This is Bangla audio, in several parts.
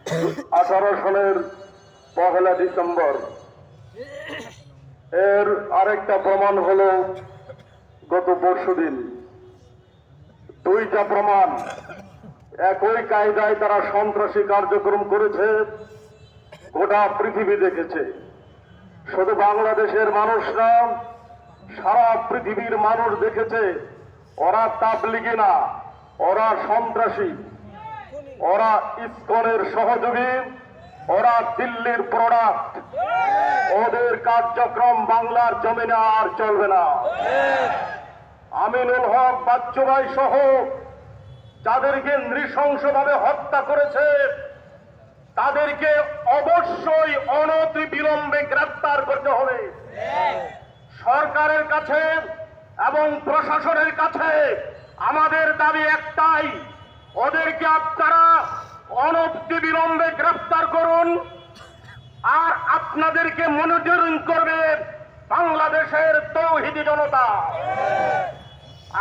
18 সালের 1 ডিসেম্বর। এর আরেকটা প্রমাণ হলো গত পরশুদিন। দুইটা প্রমাণ, একই কায়দায় তারা সন্ত্রাসী কার্যক্রম করেছে, গোটা পৃথিবী দেখেছে। শুধু বাংলাদেশের মানুষ না, সারা পৃথিবীর মানুষ দেখেছে। ওরা তাবলিগি না, ওরা সন্ত্রাসী, ওরা ইসকনের সহযোগী, ওরা দিল্লির প্রোডাক্ট। ওদের কার্যক্রম বাংলার জমিনে আর চলবে না। আমিনুল হক বাচ্চু ভাই সহ যাদেরকে নৃশংসভাবে হত্যা করেছে তাদেরকে অবশ্যই অনতিবিলম্বে গ্রেফতার করতে হবে। সরকারের কাছে এবং প্রশাসনের কাছে আমাদের দাবি একটাই, ওদেরকে আপনারা অনতিবিলম্বে গ্রেফতার করুন। আর আপনাদেরকে মনিটরিং করবে বাংলাদেশের তৌহিদি জনতা।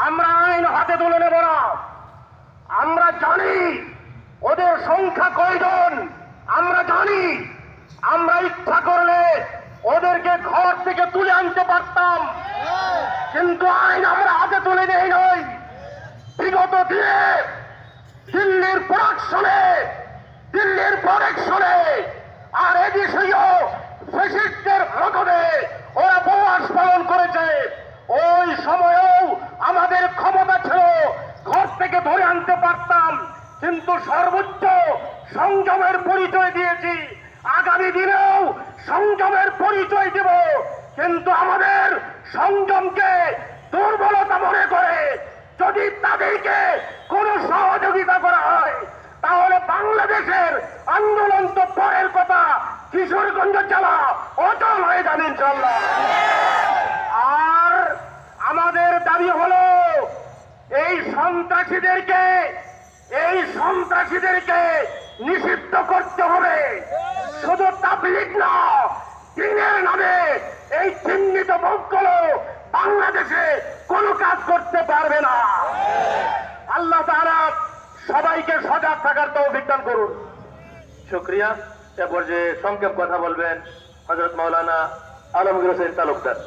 আমরা আইন হাতে তুলে নেব না। আমরা জানি ওদের সংখ্যা কয়জন, আমরা জানি। আমরা ইচ্ছা করলে ওদেরকে ঘর থেকে তুলে আনতে পারতাম, কিন্তু আইন আমরা হাতে তুলে নেই নয়। বিগত দিনে দিল্লির প্রোডাকশনে, দিল্লির প্রোডাকশনে আর এদেশীয় ফ্যাসিস্টদের মদদে ওরা উপবাস পালন করেছে। ওই সময়েও আমাদের ক্ষমতা ছিল, ঘর থেকে ধরে আনতে পারতাম, কিন্তু সর্বোচ্চ সংযমের পরিচয় দিয়েছি। আগামী দিনেও সংযমের পরিচয় দেব, কিন্তু আমাদের সংযমকে দুর্বলতা মনে করে যদি তাদেরকে কোনো সহযোগিতা করা হয় তাহলে বাংলাদেশের আন্দোলন তো পরের কথা, কিশোরগঞ্জ জেলা অচল হয়ে যাবে ইনশাল্লাহ। আর আমাদের দাবি হলো এই সন্ত্রাসীদেরকে নিষিদ্ধ করতে হবে। শুধু তাবলীগ না, দ্বীনের নামে এই চিহ্নিত লোকগুলো বাংলাদেশে কোনো কাজ করতে পারবে না। আল্লাহ তাআলা সবাইকে সজাগ থাকার তৌফিক দান করুন। শুকরিয়া। এ পর্যায়ে সংক্ষেপ কথা বলবেন হযরত মাওলানা আলমগীর হোসেন তালুকদার।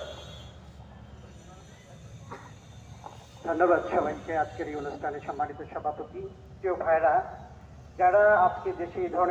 ধন্যবাদ সবাইকে। আজকের এই অনুষ্ঠানে সম্মানিত সভাপতি, প্রিয় ভাইরা, যারা আজকে দেশে এই ধরনের